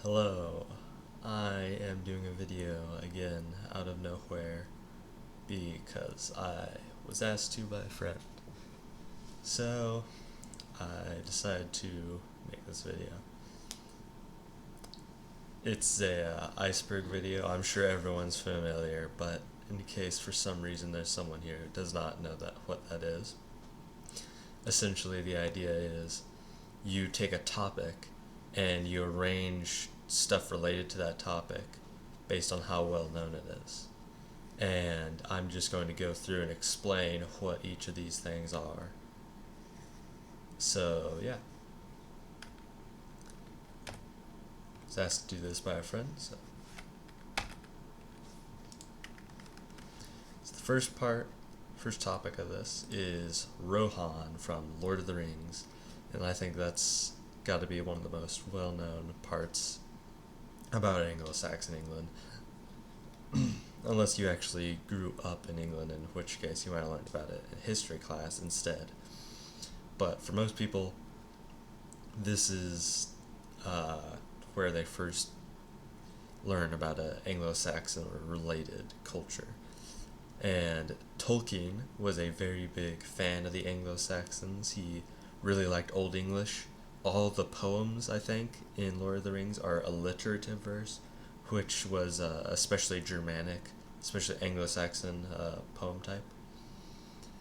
Hello, I am doing a video again out of nowhere because I was asked to by a friend. So I decided to make this video. It's a Iceberg video. I'm sure everyone's familiar, but in case for some reason there's someone here who does not know what that is. Essentially the idea is you take a topic and you arrange stuff related to that topic based on how well known it is. And I'm just going to go through and explain what each of these things are. So, yeah. I was asked to do this by a friend, so. So the first topic of this is Rohan from Lord of the Rings. And I think that's got to be one of the most well-known parts about Anglo-Saxon England. Unless you actually grew up in England, in which case you might have learned about it in history class instead. But for most people, this is where they first learn about an Anglo-Saxon or related culture. And Tolkien was a very big fan of the Anglo-Saxons. He really liked Old English. All the poems, I think, in Lord of the Rings are alliterative verse, which was especially Germanic, especially Anglo-Saxon poem type.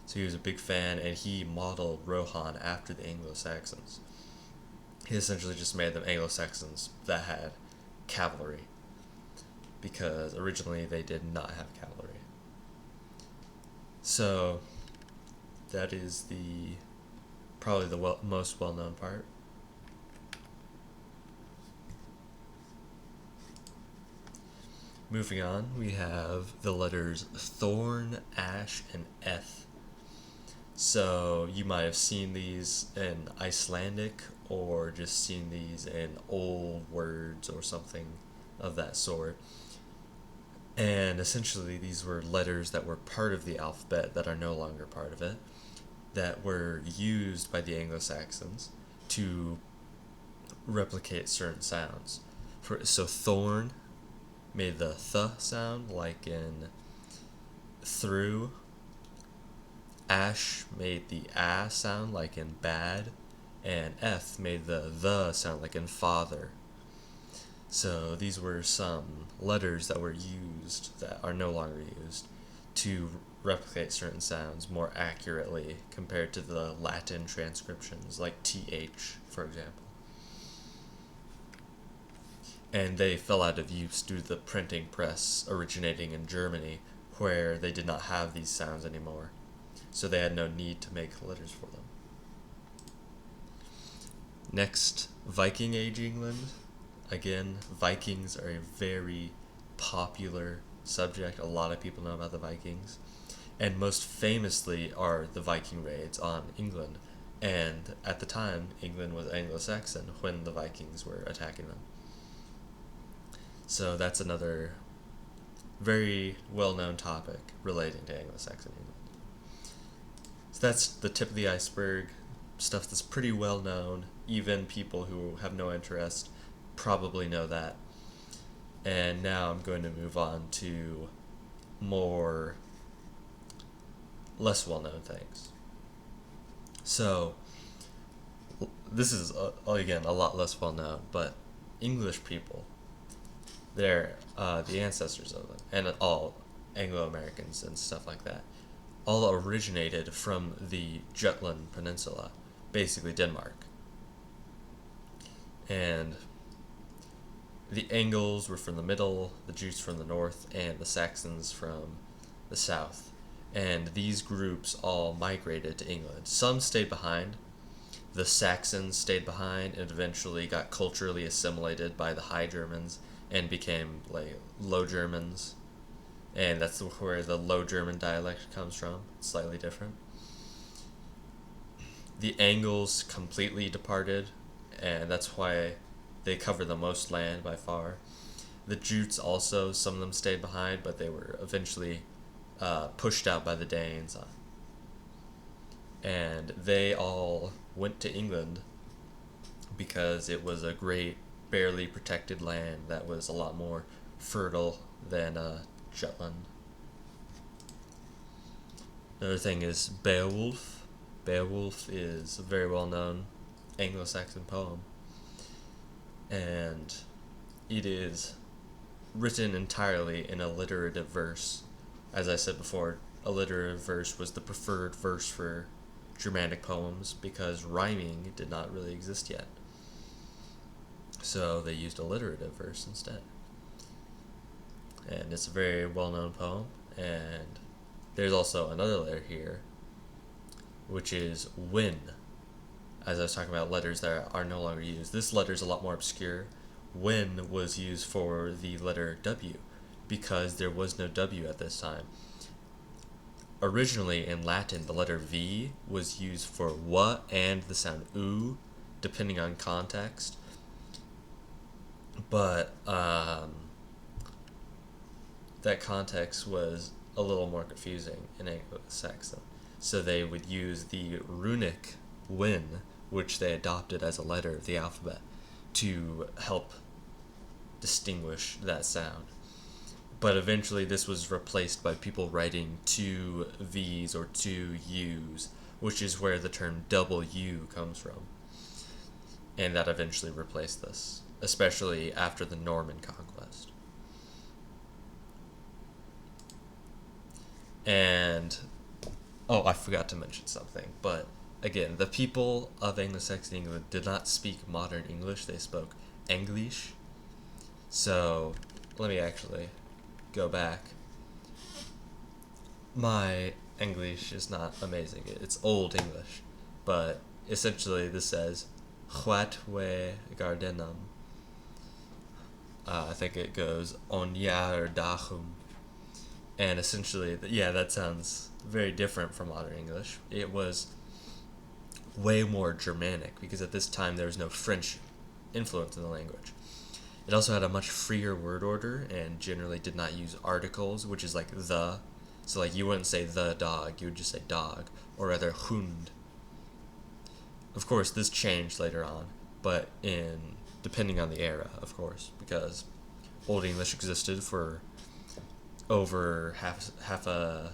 So he was a big fan, and he modeled Rohan after the Anglo-Saxons. He essentially just made them Anglo-Saxons that had cavalry, because originally they did not have cavalry. So that is probably the most well-known part. Moving on, we have the letters Thorn, Ash, and Eth. So you might have seen these in Icelandic or just seen these in old words or something of that sort. And essentially these were letters that were part of the alphabet that are no longer part of it, that were used by the Anglo-Saxons to replicate certain sounds. So thorn made the th sound, like in through. Ash made the a sound, like in bad. And eth made the sound, like in father. So these were some letters that were used that are no longer used to replicate certain sounds more accurately compared to the Latin transcriptions, like th, for example. And they fell out of use due to the printing press originating in Germany, where they did not have these sounds anymore. So they had no need to make letters for them. Next, Viking Age England. Again, Vikings are a very popular subject. A lot of people know about the Vikings. And most famously are the Viking raids on England. And at the time, England was Anglo-Saxon when the Vikings were attacking them. So that's another very well-known topic relating to Anglo-Saxon England. So that's the tip of the iceberg, stuff that's pretty well known. Even people who have no interest probably know that. And now I'm going to move on to more less well-known things. So this is again a lot less well-known, but English people, they're the ancestors of them, and all Anglo-Americans and stuff like that, all originated from the Jutland Peninsula, basically Denmark. And the Angles were from the middle, the Jutes from the north, and the Saxons from the south. And these groups all migrated to England. Some stayed behind. The Saxons stayed behind and eventually got culturally assimilated by the High Germans and became like Low Germans. And that's where the Low German dialect comes from. It's slightly different. The Angles completely departed, and that's why they cover the most land by far. The Jutes also, some of them stayed behind, but they were eventually pushed out by the Danes. And they all went to England because it was a great barely protected land that was a lot more fertile than Jutland. Another thing is Beowulf. Beowulf is a very well known Anglo-Saxon poem, and it is written entirely in alliterative verse. As I said before, alliterative verse was the preferred verse for Germanic poems because rhyming did not really exist yet. So they used alliterative verse instead. And it's a very well-known poem, and there's also another letter here, which is win. As I was talking about letters that are no longer used, this letter is a lot more obscure. Win was used for the letter W because there was no W at this time. Originally in Latin, the letter V was used for wa and the sound oo, depending on context. But that context was a little more confusing in Anglo-Saxon. So they would use the runic win, which they adopted as a letter of the alphabet, to help distinguish that sound. But eventually this was replaced by people writing two V's or two U's, which is where the term W comes from. And that eventually replaced this, especially after the Norman conquest. And, I forgot to mention something, but again, the people of Anglo-Saxon England did not speak modern English, they spoke English. So, let me actually go back. My English is not amazing. It's Old English. But essentially this says Chwatwe Gardenum. I think it goes On Yar Dachum. And essentially, that sounds very different from modern English. It was way more Germanic because at this time there was no French influence in the language. It also had a much freer word order and generally did not use articles, which is like the. So like you wouldn't say the dog, you would just say dog, or rather hund. Of course, this changed later on, but depending on the era, of course, because Old English existed for over half a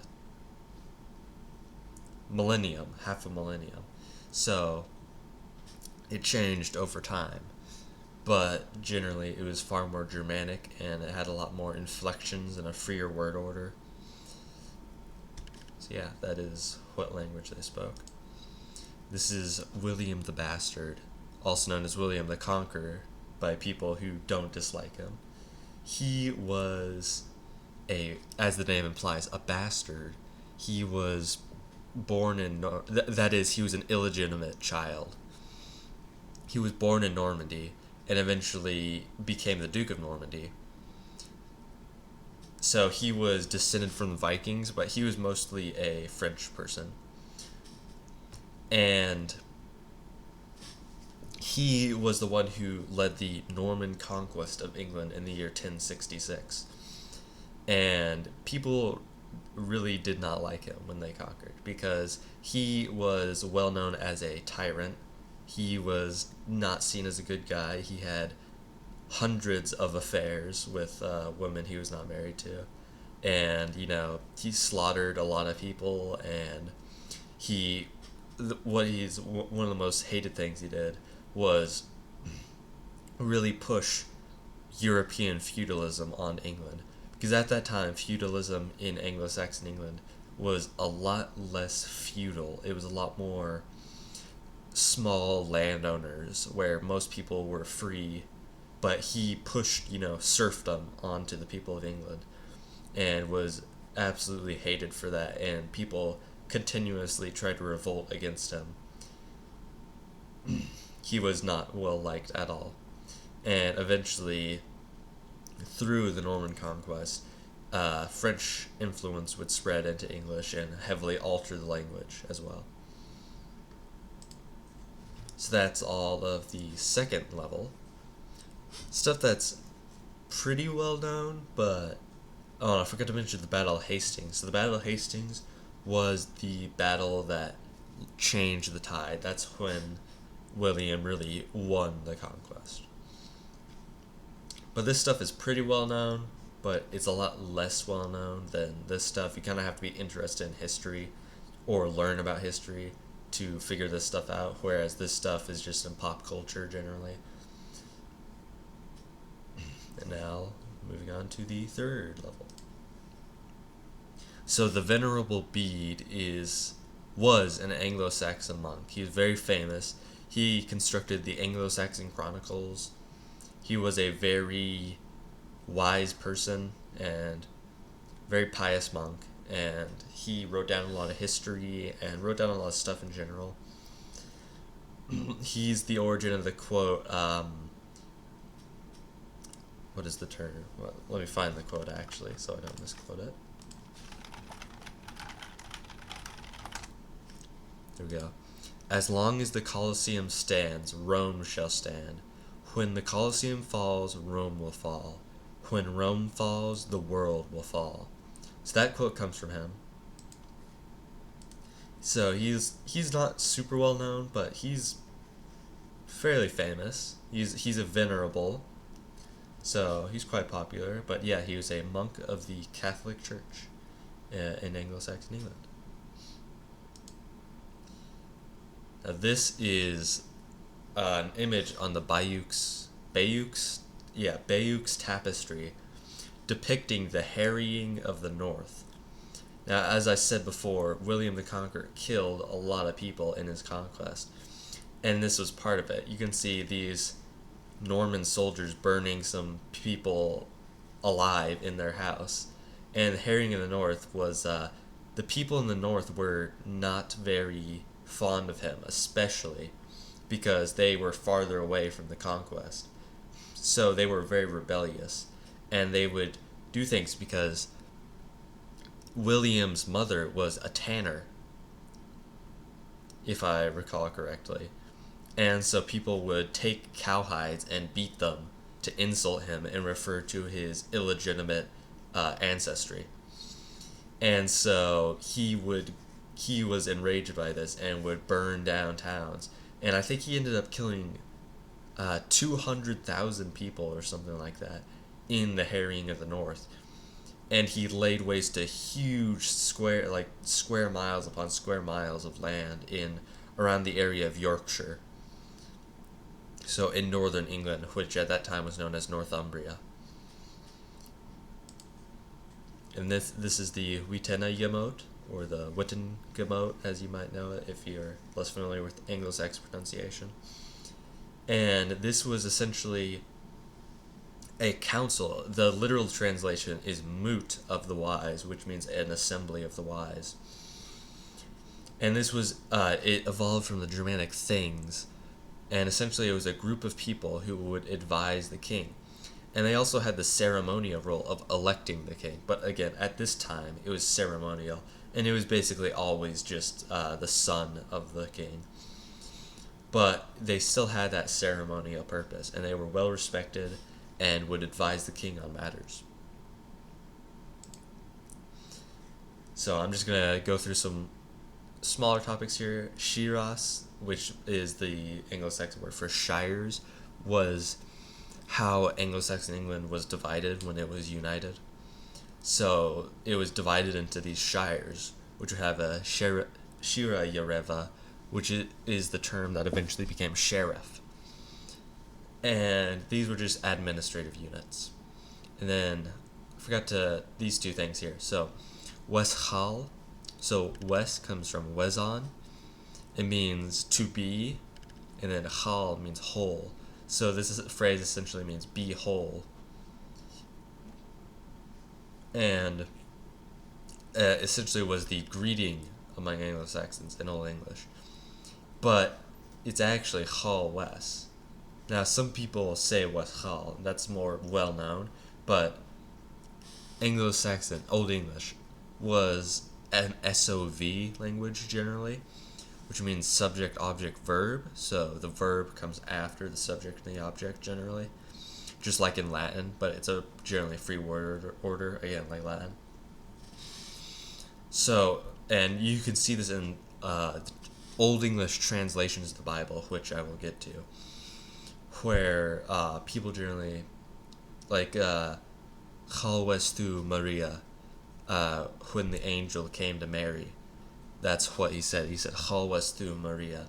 millennium. So it changed over time. But generally it was far more Germanic and it had a lot more inflections and a freer word order. So yeah, that is what language they spoke. This is William the Bastard, also known as William the Conqueror by people who don't dislike him. He was as the name implies, a bastard. He was born in, that is, he was an illegitimate child. He was born in Normandy and eventually became the Duke of Normandy. So he was descended from the Vikings, but he was mostly a French person. And he was the one who led the Norman conquest of England in the year 1066. And people really did not like him when they conquered because he was well known as a tyrant. He was not seen as a good guy. He had hundreds of affairs with women he was not married to. And, he slaughtered a lot of people, and one of the most hated things he did was really push European feudalism on England. Because at that time, feudalism in Anglo-Saxon England was a lot less feudal. It was a lot more small landowners where most people were free, but he pushed, serfdom onto the people of England and was absolutely hated for that, and people continuously tried to revolt against him. He was not well liked at all. And eventually, through the Norman conquest, French influence would spread into English and heavily alter the language as well. So that's all of the second level. Stuff that's pretty well known, but I forgot to mention the Battle of Hastings. So the Battle of Hastings was the battle that changed the tide. That's when William really won the conquest. But this stuff is pretty well known, but it's a lot less well known than this stuff. You kind of have to be interested in history or learn about history to figure this stuff out, whereas this stuff is just in pop culture generally. And now, moving on to the third level. So the Venerable Bede was an Anglo-Saxon monk. He was very famous. He constructed the Anglo-Saxon Chronicles. He was a very wise person and very pious monk, and he wrote down a lot of history and wrote down a lot of stuff in general. He's the origin of the quote, what is the term? Well, let me find the quote actually so I don't misquote it. There we go. As long as the Colosseum stands, Rome shall stand. When the Colosseum falls, Rome will fall. When Rome falls, the world will fall. So that quote comes from him. So he's not super well known, but he's fairly famous. He's a venerable, so he's quite popular. But yeah, he was a monk of the Catholic Church in Anglo-Saxon England. Now this is an image on the Bayeux tapestry depicting the harrying of the North. Now, as I said before, William the Conqueror killed a lot of people in his conquest, and this was part of it. You can see these Norman soldiers burning some people alive in their house, and the harrying of the North was the people in the North were not very fond of him, especially because they were farther away from the conquest. So they were very rebellious, and they would do things because William's mother was a tanner, if I recall correctly. And so people would take cowhides and beat them to insult him and refer to his illegitimate ancestry. And so he was enraged by this and would burn down towns. And I think he ended up killing 200,000 people or something like that in the harrying of the North. And he laid waste to huge square miles upon square miles of land in around the area of Yorkshire. So in northern England, which at that time was known as Northumbria. And this is the Witenagemot, or the Wittengemot, as you might know it if you're less familiar with Anglo-Saxon pronunciation. And this was essentially a council. The literal translation is moot of the wise, which means an assembly of the wise. And this was, it evolved from the Germanic things, and essentially it was a group of people who would advise the king. And they also had the ceremonial role of electing the king. But again, at this time, it was ceremonial, and it was basically always just the son of the king. But they still had that ceremonial purpose, and they were well respected and would advise the king on matters. So I'm just going to go through some smaller topics here. Shiras, which is the Anglo-Saxon word for shires, was how Anglo-Saxon England was divided when it was united. So it was divided into these shires, which would have a Shira Yareva, which is the term that eventually became sheriff. And these were just administrative units. And then I forgot these two things here. So Weshal, so West comes from Wezon. It means to be, and then Hal means whole. So this phrase essentially means be whole. And essentially was the greeting among Anglo-Saxons in Old English. But it's actually Hal Wes. Now, some people say West Hal, that's more well known, but Anglo-Saxon, Old English, was an SOV language generally, which means subject, object, verb. So the verb comes after the subject and the object generally, just like in Latin, but it's a generally free word order, again, like Latin. So, and you can see this in Old English translations of the Bible, which I will get to, where people generally like Chalwestu Maria, when the angel came to Mary. That's what he said. He said Chalwestu Maria.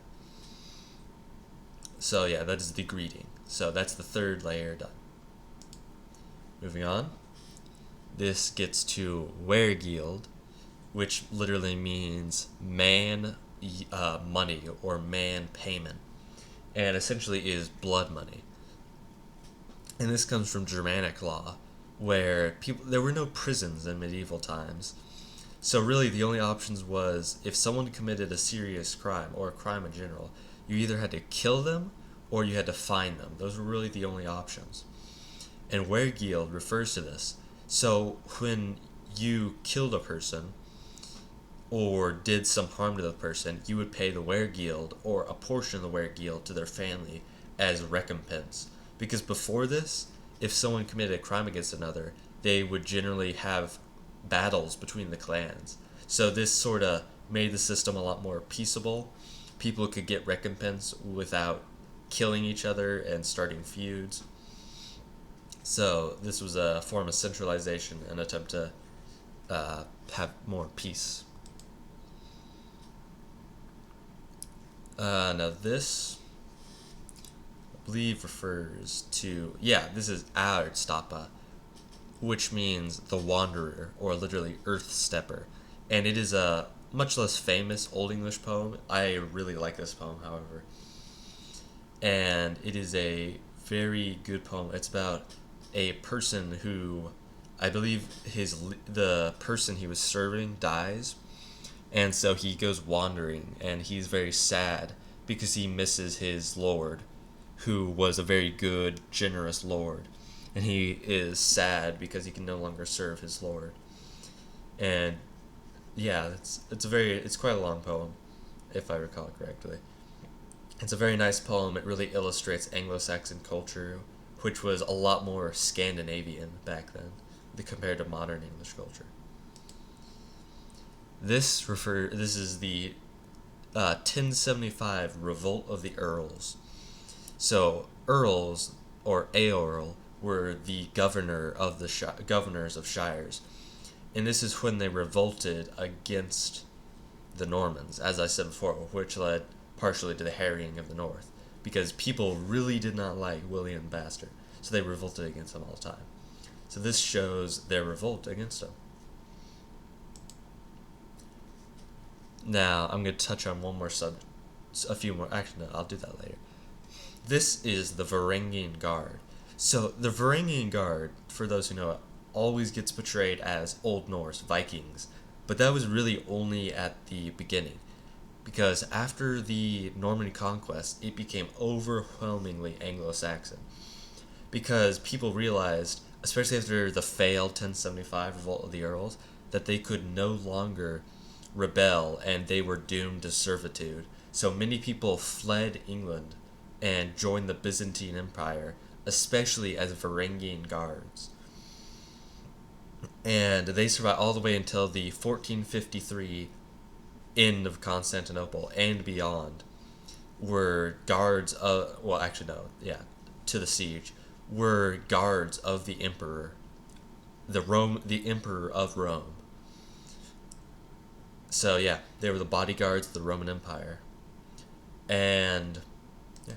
So yeah, that is the greeting. So that's the third layer done. Moving on. This gets to Wergild, which literally means man money or man payment, and essentially is blood money. And this comes from Germanic law, where there were no prisons in medieval times. So really the only options was if someone committed a serious crime or a crime in general, you either had to kill them or you had to fine them. Those were really the only options. And Wergild refers to this. So when you killed a person or did some harm to the person, you would pay the Wergild or a portion of the Wergild to their family as recompense. Because before this, if someone committed a crime against another, they would generally have battles between the clans. So this sort of made the system a lot more peaceable. People could get recompense without killing each other and starting feuds. So this was a form of centralization, an attempt to have more peace. Now this, I believe, refers to, this is Ardstapa, which means the wanderer, or literally earth stepper. And it is a much less famous Old English poem. I really like this poem, however. And it is a very good poem. It's about a person who, I believe the person he was serving dies, and so he goes wandering, and he's very sad because he misses his lord, who was a very good, generous lord, and he is sad because he can no longer serve his lord. And it's quite a long poem, if I recall correctly. It's a very nice poem. It really illustrates Anglo-Saxon culture, which was a lot more Scandinavian back then compared to modern English culture. This is the 1075 Revolt of the Earls. So earls, or eorl, were the governors of shires, and this is when they revolted against the Normans, as I said before, which led partially to the harrying of the North, because people really did not like William Bastard, so they revolted against him all the time. So this shows their revolt against him. Now, I'm going to touch on one more subject, a few more, actually no, I'll do that later. This is the Varangian Guard. So the Varangian Guard, for those who know it, always gets portrayed as Old Norse, Vikings, but that was really only at the beginning, because after the Norman conquest, it became overwhelmingly Anglo-Saxon, because people realized, especially after the failed 1075 Revolt of the Earls, that they could no longer rebel and they were doomed to servitude. So many people fled England and joined the Byzantine Empire, especially as Varangian guards. And they survived all the way until the 1453 end of Constantinople and beyond, were guards of, to the siege, were guards of the emperor, the emperor of Rome. So yeah, they were the bodyguards of the Roman Empire. And yeah.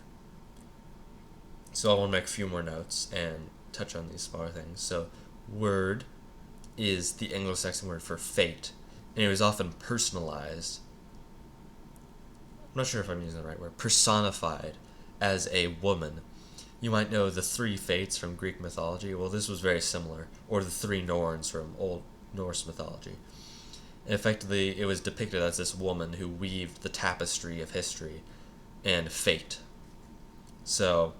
So I want to make a few more notes and touch on these smaller things. So word is the Anglo-Saxon word for fate, and it was often personalized. I'm not sure if I'm using the right word. Personified as a woman. You might know the three fates from Greek mythology. Well, this was very similar. Or the three Norns from Old Norse mythology. And effectively, it was depicted as this woman who weaved the tapestry of history and fate. So,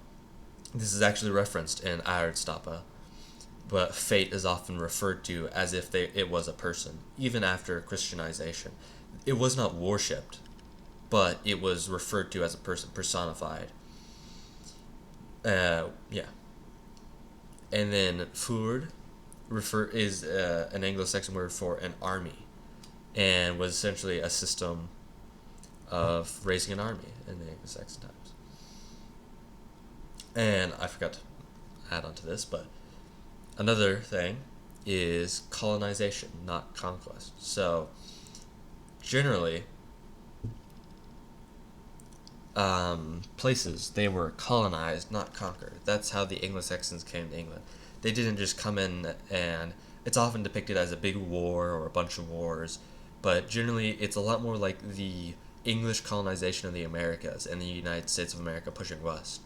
this is actually referenced in Ardstapa, but fate is often referred to as if it was a person, even after Christianization. It was not worshipped, but it was referred to as a person, personified. And then Fyrd is an Anglo-Saxon word for an army, and was essentially a system of raising an army in the Anglo-Saxon times. And I forgot to add on to this, but Another thing is colonization, not conquest. So, generally, places, they were colonized, not conquered. That's how the Anglo-Saxons came to England. They didn't just come in, and it's often depicted as a big war or a bunch of wars, but generally it's a lot more like the English colonization of the Americas and the United States of America pushing west,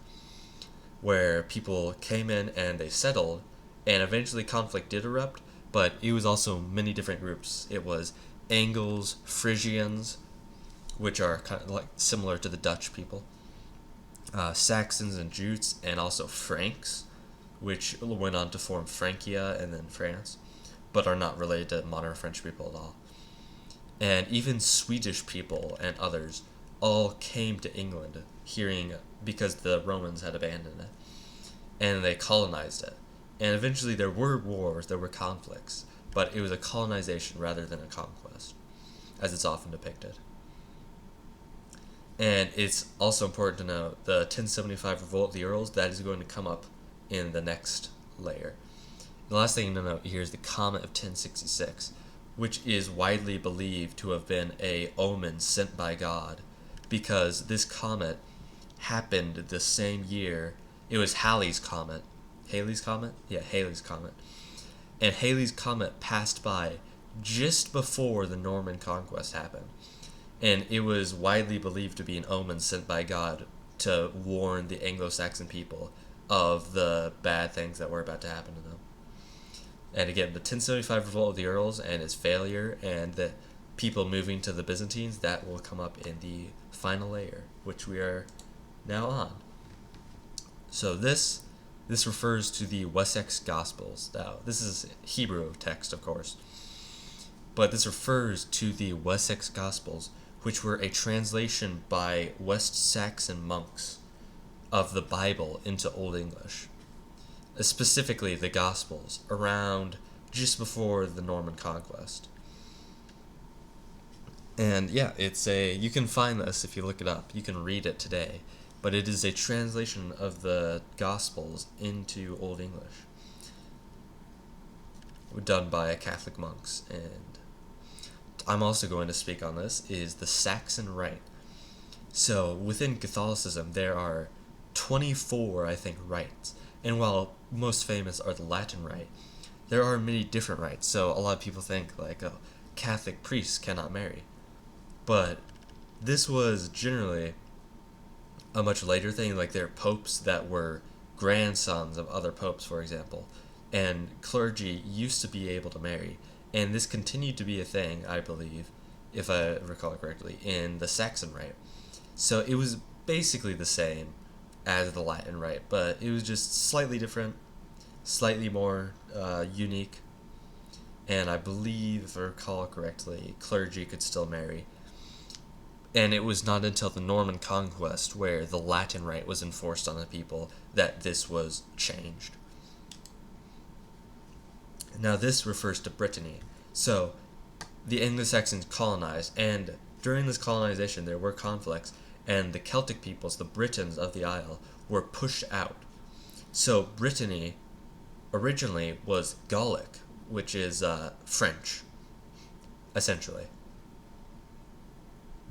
where people came in and they settled, and eventually conflict did erupt, but it was also many different groups. It was Angles, Frisians, which are kind of like similar to the Dutch people, Saxons and Jutes, and also Franks, which went on to form Francia and then France, but are not related to modern French people at all. And even Swedish people and others all came to England because the Romans had abandoned it, and they colonized it. And eventually there were wars, there were conflicts, but it was a colonization rather than a conquest, as it's often depicted. And it's also important to note the 1075 Revolt of the Earls, that is going to come up in the next layer. The last thing to note here is the Comet of 1066, which is widely believed to have been a omen sent by God, because this comet happened the same year. It was Halley's Comet. Halley's Comet? Yeah, Halley's Comet. And Halley's Comet passed by just before the Norman Conquest happened. And it was widely believed to be an omen sent by God to warn the Anglo-Saxon people of the bad things that were about to happen to them. And again, the 1075 Revolt of the Earls and its failure, and the people moving to the Byzantines, that will come up in the final layer, which we are now on. So this refers to the Wessex Gospels. Now, this is Hebrew text, of course, but this refers to the Wessex Gospels, which were a translation by West Saxon monks of the Bible into Old English. Specifically the Gospels, around just before the Norman Conquest. And yeah, you can find this if you look it up. You can read it today. But it is a translation of the Gospels into Old English, done by Catholic monks. And I'm also going to speak on this, is the Saxon Rite. So within Catholicism, there are 24, I think, rites. And while most famous are the Latin Rite, there are many different rites. So a lot of people think, like, oh, Catholic priests cannot marry. But this was generally a much later thing. Like, there are popes that were grandsons of other popes, for example. And clergy used to be able to marry. And this continued to be a thing, I believe, if I recall correctly, in the Saxon Rite. So it was basically the same as the Latin Rite, but it was just slightly different, slightly more unique. And I believe, if I recall correctly, clergy could still marry. And it was not until the Norman Conquest, where the Latin Rite was enforced on the people, that this was changed. Now this refers to Brittany. So the Anglo-Saxons colonized, and during this colonization there were conflicts, and the Celtic peoples, the Britons of the Isle, were pushed out. So Brittany originally was Gallic, which is French, essentially.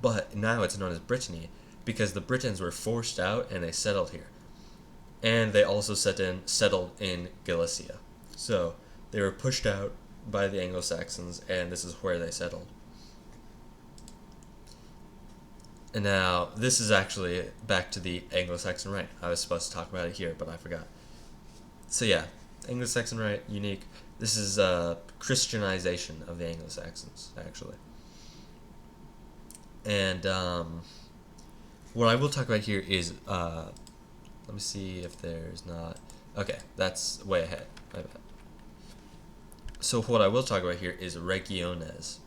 But now it's known as Brittany because the Britons were forced out and they settled here. And they also settled in Galicia. So they were pushed out by the Anglo-Saxons, and this is where they settled. And now, this is actually back to the Anglo-Saxon Rite. I was supposed to talk about it here, but I forgot. So yeah, Anglo-Saxon Rite, unique. This is a Christianization of the Anglo-Saxons, actually. And what I will talk about here is, let me see if there's not... Okay, that's way ahead. My bad. So what I will talk about here is regiones.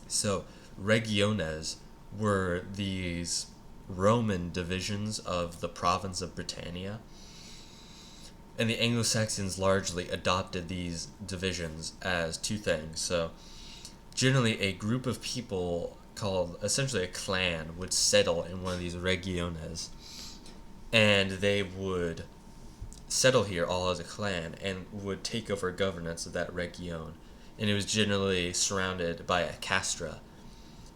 So regiones were these Roman divisions of the province of Britannia, and the Anglo-Saxons largely adopted these divisions as two things. So generally a group of people called essentially a clan would settle in one of these regiones, and they would settle here all as a clan and would take over governance of that region. And it was generally surrounded by a castra.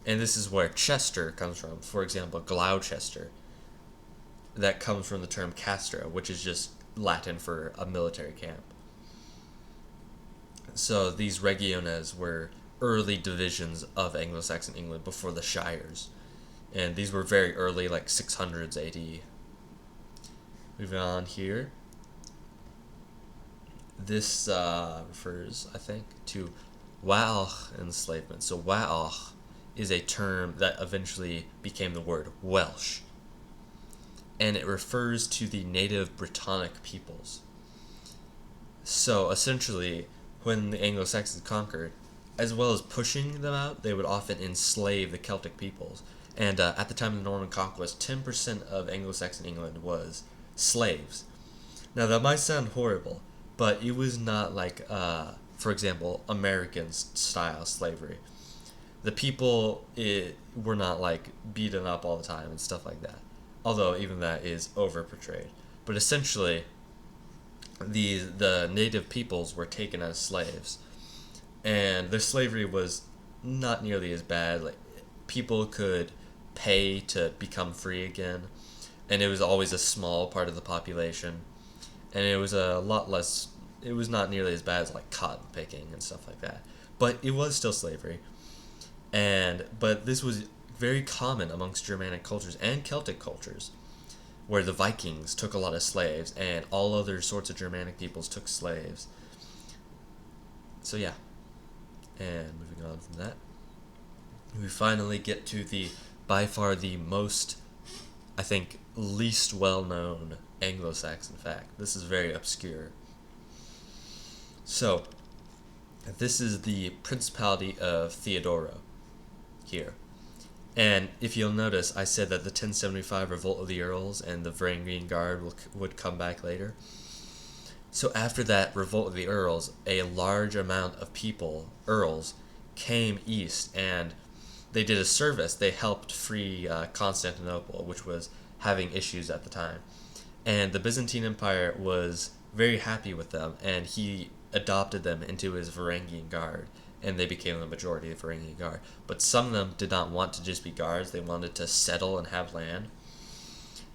And this is where Chester comes from. For example, Gloucester. That comes from the term castra, which is just Latin for a military camp. So these regiones were early divisions of Anglo-Saxon England before the shires. And these were very early, like 600s AD. Moving on here. This refers, I think, to Welsh enslavement. So Welsh is a term that eventually became the word Welsh. And it refers to the native Brittonic peoples. So essentially, when the Anglo-Saxons conquered, as well as pushing them out, they would often enslave the Celtic peoples. And at the time of the Norman Conquest, 10% of Anglo-Saxon England was slaves. Now that might sound horrible, but it was not like, for example, American style slavery. The people were not like beaten up all the time and stuff like that. Although even that is over portrayed. But essentially, the native peoples were taken as slaves, and their slavery was not nearly as bad. Like, people could pay to become free again, and it was always a small part of the population, and it was a lot less. It was not nearly as bad as like cotton picking and stuff like that, but it was still slavery, but this was very common amongst Germanic cultures and Celtic cultures, where the Vikings took a lot of slaves, and all other sorts of Germanic peoples took slaves. So yeah, and moving on from that, we finally get to the, by far the most, I think, least well-known Anglo-Saxon fact. This is very obscure. So, this is the Principality of Theodora here. And if you'll notice, I said that the 1075 Revolt of the Earls and the Varangian Guard would come back later. So after that Revolt of the Earls, a large amount of people, Earls, came east, and they did a service. They helped free Constantinople, which was having issues at the time. And the Byzantine Empire was very happy with them, and he adopted them into his Varangian Guard, and they became the majority of the Varangian Guard. But some of them did not want to just be guards. They wanted to settle and have land.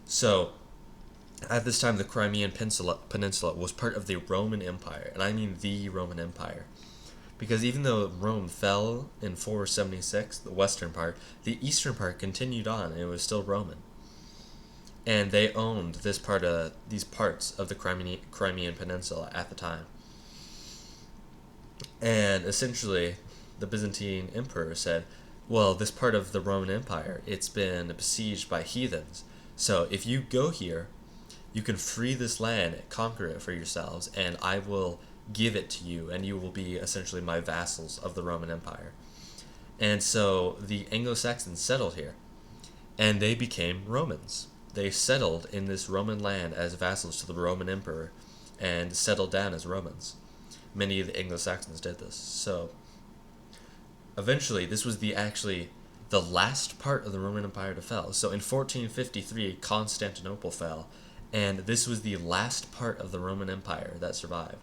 So, at this time, the Crimean Peninsula was part of the Roman Empire, and I mean the Roman Empire. Because even though Rome fell in 476, the western part, the eastern part continued on, and it was still Roman. And they owned these parts of the Crimean Peninsula at the time. And essentially, the Byzantine emperor said, well, this part of the Roman Empire, it's been besieged by heathens. So if you go here, you can free this land, conquer it for yourselves, and I will give it to you, and you will be essentially my vassals of the Roman Empire. And so the Anglo-Saxons settled here, and they became Romans. They settled in this Roman land as vassals to the Roman emperor, and settled down as Romans. Many of the Anglo-Saxons did this. So eventually, this was actually the last part of the Roman Empire to fall. So in 1453, Constantinople fell, and this was the last part of the Roman Empire that survived.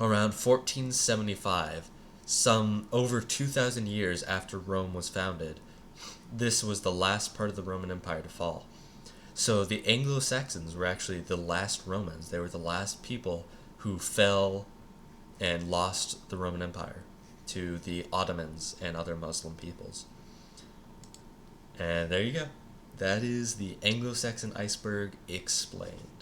Around 1475, some over 2,000 years after Rome was founded, this was the last part of the Roman Empire to fall. So the Anglo-Saxons were actually the last Romans. They were the last people who fell and lost the Roman Empire to the Ottomans and other Muslim peoples. And there you go. That is the Anglo-Saxon iceberg explained.